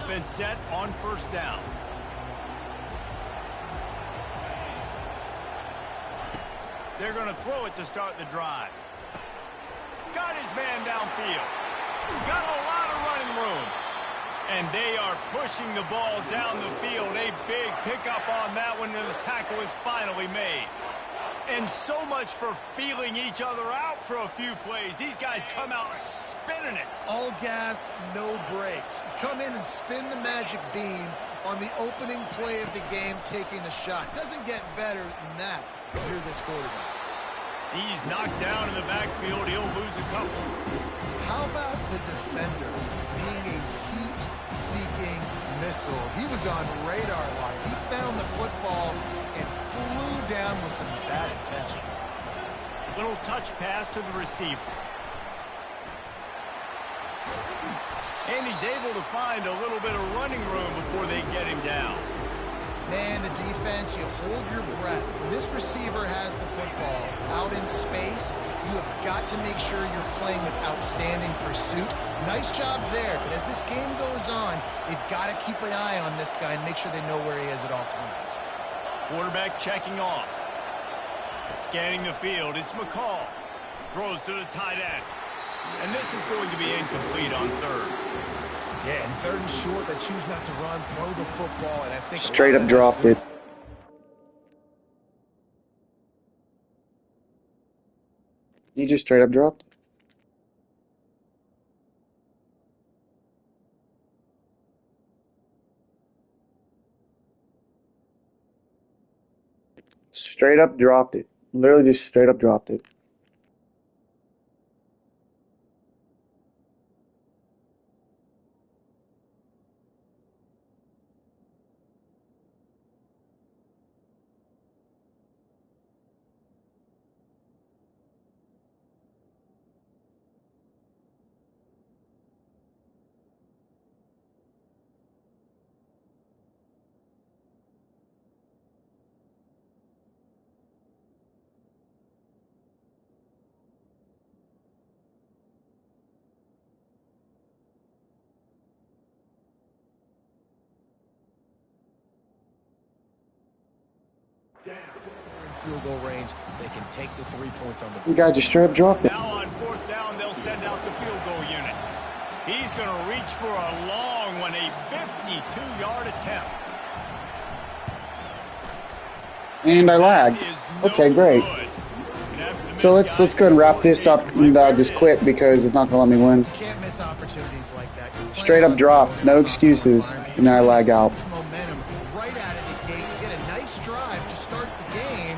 offense set on first down. They're going to throw it to start the drive. Got his man downfield. Got a lot of running room. And they are pushing the ball down the field. A big pickup on that one, and the tackle is finally made. And so much for feeling each other out for a few plays. These guys come out spinning it. All gas, no brakes. Come in and spin the magic bean on the opening play of the game, taking a shot. Doesn't get better than that if you're this quarterback. He's knocked down in the backfield. He'll lose a couple. How about the defender being a heat-seeking missile? He was on radar line. He found the football and flew down with some bad intentions. Little touch pass to the receiver. And he's able to find a little bit of running room before they get him down. Man, the defense, you hold your breath. When this receiver has the football out in space, you have got to make sure you're playing with outstanding pursuit. Nice job there, but as this game goes on, they've got to keep an eye on this guy and make sure they know where he is at all times. Quarterback checking off. Scanning the field, it's McCall. Throws to the tight end. And this is going to be incomplete on third. Yeah, and third and short, they choose not to run, throw the football, and I think straight up dropped it. He just straight up dropped. Straight up dropped it. Literally just straight up dropped it. Field goal range, they can take the 3 points on the You guys just straight up dropped it. Now on fourth down, they'll send out the field goal unit. He's going to reach for a long one, a 52-yard attempt. And I lagged. Okay, great. So let's go ahead and wrap this up and just quit because it's not going to let me win. Can't miss opportunities like that. Straight up drop, no excuses, and then I lag out. Momentum right out of the gate. You get a nice drive to start the game,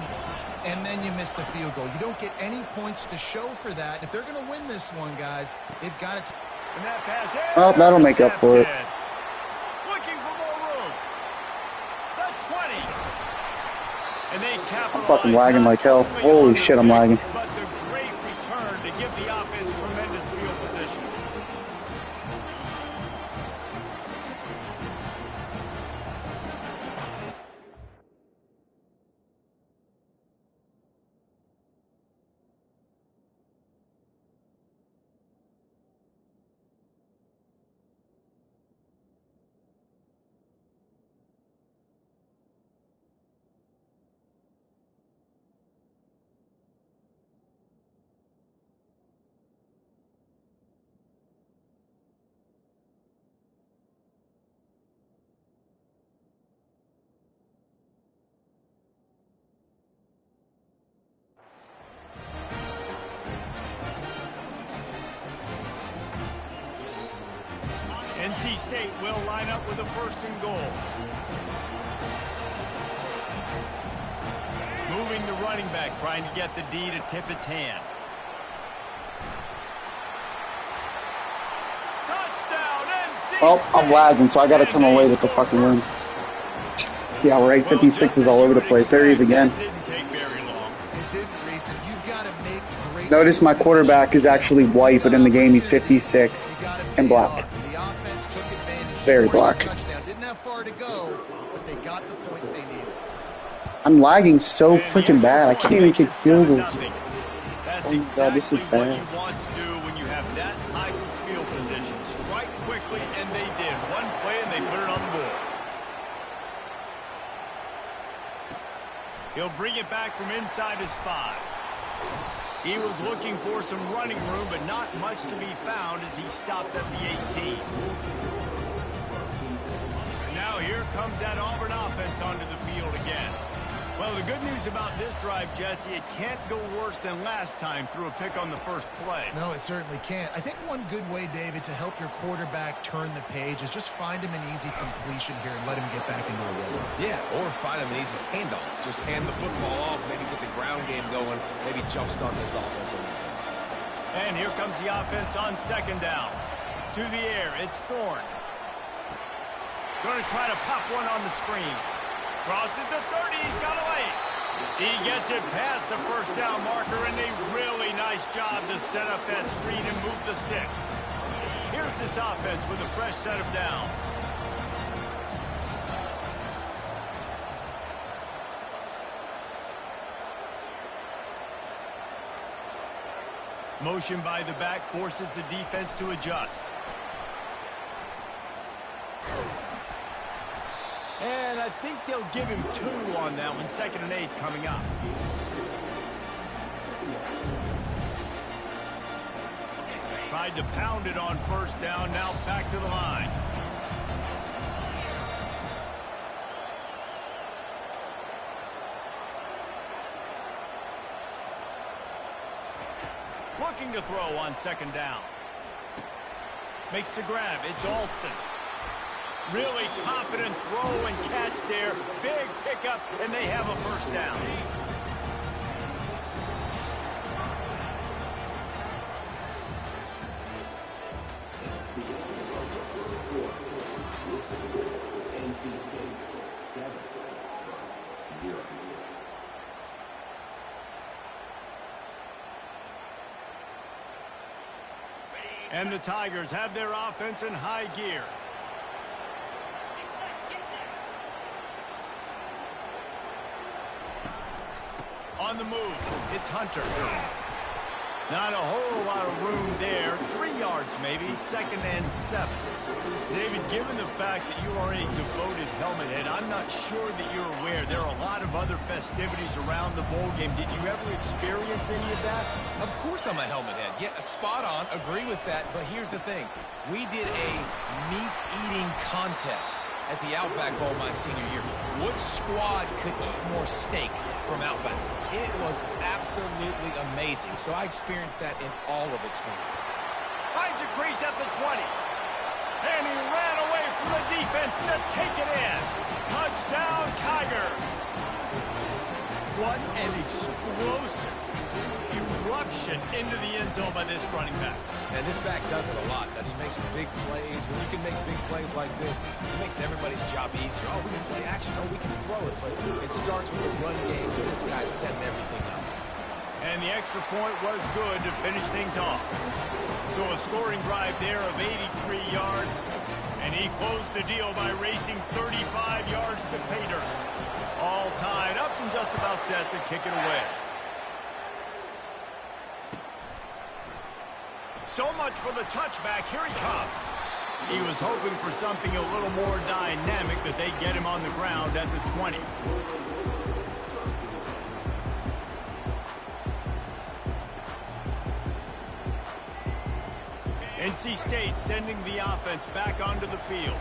and then you miss the field goal. You don't get any points to show for that. If they're going to win this one, guys, they've got to. And that pass Well, that'll make up for it. Looking for more room. The 20. And they I'm fucking lagging like hell. Holy shit, I'm lagging. But the great return to give the offense tremendous field position. NC State will line up with a first and goal. Moving the running back, trying to get the D to tip its hand. Touchdown, NC Well, State! I'm lagging, so I gotta come away with the fucking win. Yeah, we're 856s all over the place. There he is again. Didn't take very long. It didn't, Reese. You've got to make great. Notice my quarterback is actually white, but in the game he's 56 and black. The offense took advantage. Very black. Touchdown. Didn't have far to go, but they got the points they needed. I'm lagging so freaking bad. I can't even kick field goals. That's Oh my God, this is exactly what bad. you want to do when you have that type of field position. Strike quickly, and they did. One play, and they He'll bring it back from inside his 5. He was looking for some running room, but not much to be found as he stopped at the 18. And now here comes that Auburn offense onto the field again. Well, the good news about this drive, Jesse, it can't go worse than last time through a pick on the first play. No, it certainly can't. I think one good way, David, to help your quarterback turn the page is just find him an easy completion here and let him get back into a rhythm. Yeah, or find him an easy handoff. Just hand the football off, maybe get the ground game going, maybe jumpstart this offense a little bit. And here comes the offense on second down. To the air, it's Thorne. Going to try to pop one on the screen. Crosses the 30, he's got away. He gets it past the first down marker, and a really nice job to set up that screen and move the sticks. Here's this offense with a fresh set of downs. Motion by the back forces the defense to adjust. And I think they'll give him 2 on that one. 2nd and 8 coming up. Tried to pound it on first down. Now back to the line. Looking to throw on 2nd down. Makes the grab. It's Alston. Really confident throw and catch there. Big pickup, and they have a first down. And the Tigers have their offense in high gear. On the move, it's Hunter. Not a whole lot of room there. 3 yards maybe, 2nd and 7. David, given the fact that you are a devoted helmet head, I'm not sure that you're aware there are a lot of other festivities around the bowl game. Did you ever experience any of that? Of course I'm a helmet head. Yeah, spot on. Agree with that. But here's the thing. We did a meat-eating contest at the Outback Bowl my senior year. Which squad could eat more steak from Outback? It was absolutely amazing. So I experienced that in all of its glory. Finds a crease at the 20. And he ran away from the defense to take it in. Touchdown, Tiger. What an explosive eruption into the end zone by this running back. And this back does it a lot. That he makes big plays. When you can make big plays like this, it makes everybody's job easier. Oh, we can play action. Oh, we can throw it. But it starts with the run game, and this guy's setting everything up. And the extra point was good to finish things off. So a scoring drive there of 83 yards. And he closed the deal by racing 35 yards to pay dirt. All tied up and just about set to kick it away. So much for the touchback. Here he comes. He was hoping for something a little more dynamic, but they get him on the ground at the 20. NC State sending the offense back onto the field.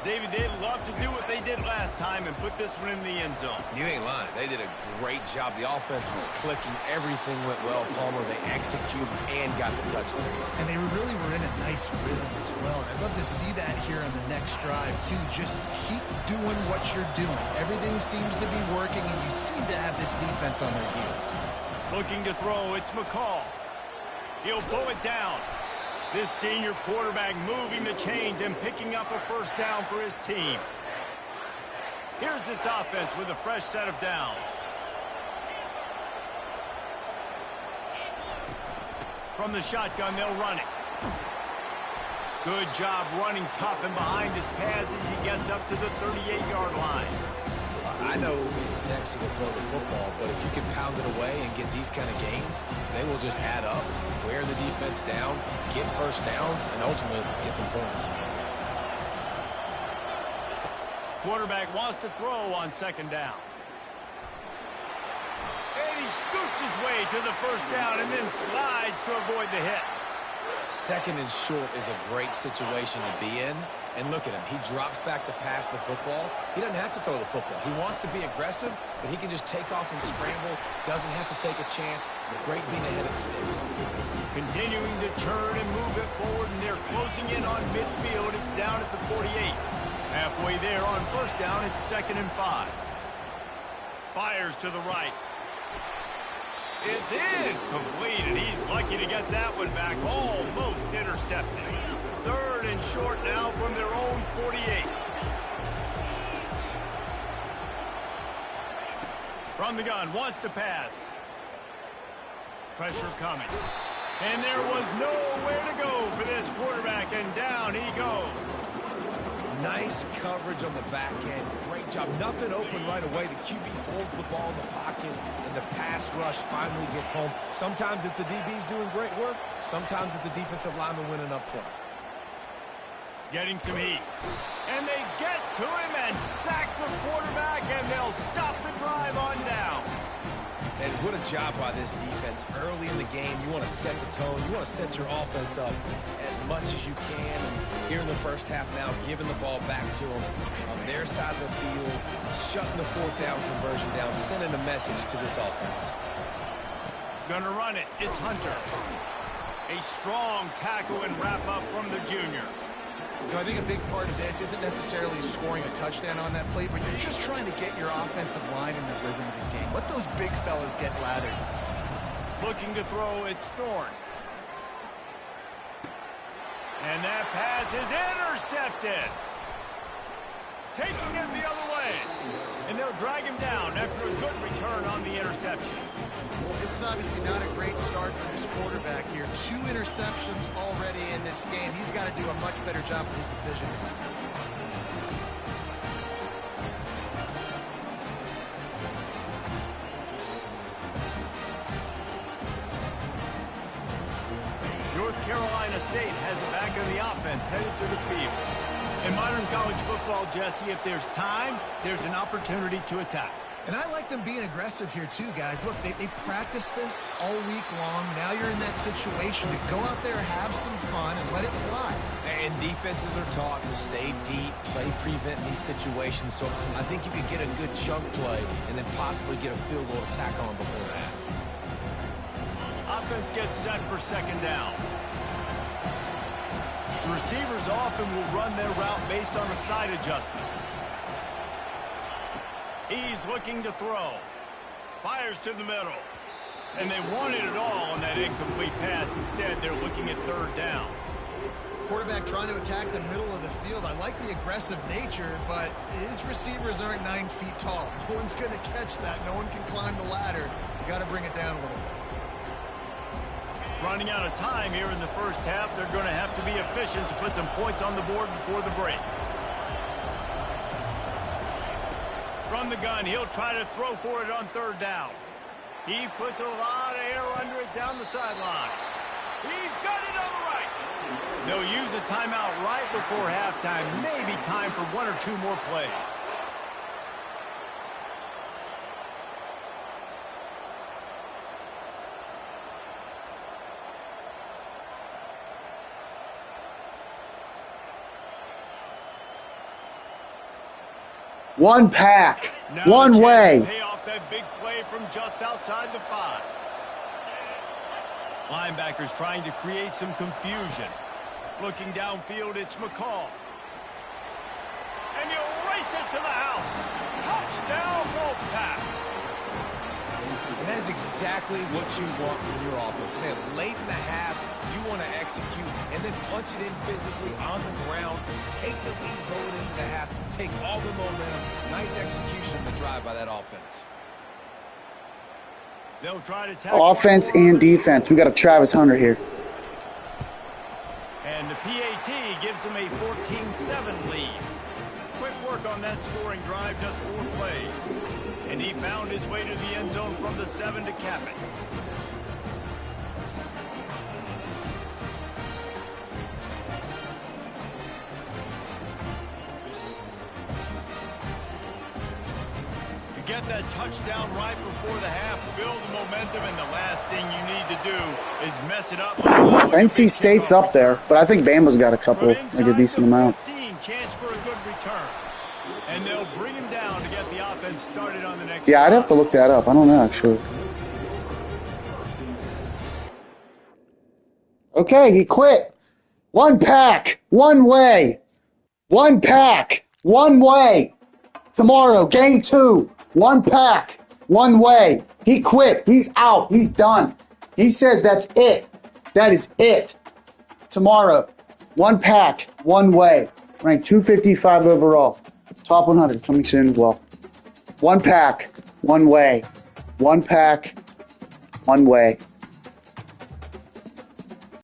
David, they'd love to do what they did last time and put this one in the end zone. You ain't lying. They did a great job. The offense was clicking. Everything went well, Palmer. They executed and got the touchdown. And they really were in a nice rhythm as well. And I'd love to see that here on the next drive, too. Just keep doing what you're doing. Everything seems to be working, and you seem to have this defense on their heels. Looking to throw, it's McCall. He'll pull it down. This senior quarterback moving the chains and picking up a first down for his team. Here's this offense with a fresh set of downs. From the shotgun, they'll run it. Good job running tough and behind his pads as he gets up to the 38-yard line. I know it's sexy to throw the football, but if you can pound it away and get these kind of gains, they will just add up, wear the defense down, get first downs, and ultimately get some points. Quarterback wants to throw on second down. And he scoots his way to the first down and then slides to avoid the hit. Second and short is a great situation to be in. And look at him. He drops back to pass the football. He doesn't have to throw the football. He wants to be aggressive, but he can just take off and scramble. Doesn't have to take a chance. Great being ahead of the sticks. Continuing to turn and move it forward, and they're closing in on midfield. It's down at the 48. Halfway there on first down, it's 2nd and 5. Fires to the right. It's incomplete, and he's lucky to get that one back. Almost intercepted. 3rd and short now from their own 48. From the gun, wants to pass. Pressure coming. And there was nowhere to go for this quarterback, and down he goes. Nice coverage on the back end. Great job. Nothing open right away. The QB holds the ball in the pocket, and the pass rush finally gets home. Sometimes it's the DBs doing great work. Sometimes it's the defensive lineman winning up front. Getting some heat. And they get to him and sack the quarterback, and they'll stop the drive on down. And what a job by this defense. Early in the game, you want to set the tone. You want to set your offense up as much as you can. And here in the first half now, giving the ball back to them on their side of the field, shutting the 4th down conversion down, sending a message to this offense. Gonna run it. It's Hunter. A strong tackle and wrap up from the junior. You know, I think a big part of this isn't necessarily scoring a touchdown on that play, but you're just trying to get your offensive line in the rhythm of the game. Let those big fellas get lathered. Looking to throw, it's Thorne. And that pass is intercepted. Taking it the other way. And they'll drag him down after a good return on the interception. This is obviously not a great start for this quarterback here. 2 interceptions already in this game. He's got to do a much better job with his decision. North Carolina State has it back on the offense, headed to the field. In modern college football, Jesse, if there's time, there's an opportunity to attack. And I like them being aggressive here too, guys. Look, they practice this all week long. Now you're in that situation to go out there, have some fun, and let it fly. And defenses are taught to stay deep, play prevent in these situations. So I think you could get a good chunk play and then possibly get a field goal attack on before that. Offense gets set for 2nd down. The receivers often will run their route based on a side adjustment. He's looking to throw. Fires to the middle. And they wanted it all on that incomplete pass. Instead, they're looking at 3rd down. Quarterback trying to attack the middle of the field. I like the aggressive nature, but his receivers aren't 9 feet tall. No one's going to catch that. No one can climb the ladder. You got to bring it down a little bit. Running out of time here in the first half. They're going to have to be efficient to put some points on the board before the break. From the gun, he'll try to throw for it on 3rd down. He puts a lot of air under it down the sideline. He's got it on the right. They'll use a timeout right before halftime. Maybe time for 1 or 2 more plays. One pack, Now one way. Pay off that big play from just outside the 5. Linebackers trying to create some confusion. Looking downfield, it's McCall. And he'll race it to the house. Touchdown, Wolfpack. And that is exactly what you want from your offense. Man, late in the half, you want to execute and then punch it in physically on the ground. Take the lead going into the half. Take all the momentum. Nice execution on the drive by that offense. They'll try to Offense and defense. We got a Travis Hunter here. And the PAT gives them a 14-7 lead. Quick work on that scoring drive, just 4 plays. And he found his way to the end zone from the 7 to cap it. get that touchdown right before the half, build the momentum, and the last thing you need to do is mess it up. NC State's up there, but I think Bama's got a couple, like a decent amount. 15, chance for a good return. And they'll bring him down to get the offense started on the next Yeah, I'd have to look that up. I don't know, actually. Okay, he quit. One pack, one way. One pack, one way. Tomorrow, game 2. One pack, one way. He quit. He's out. He's done. He says that's it. That is it. Tomorrow, one pack, one way. Ranked 255 overall. Top 100 coming soon as well. One pack, one way. One pack, one way.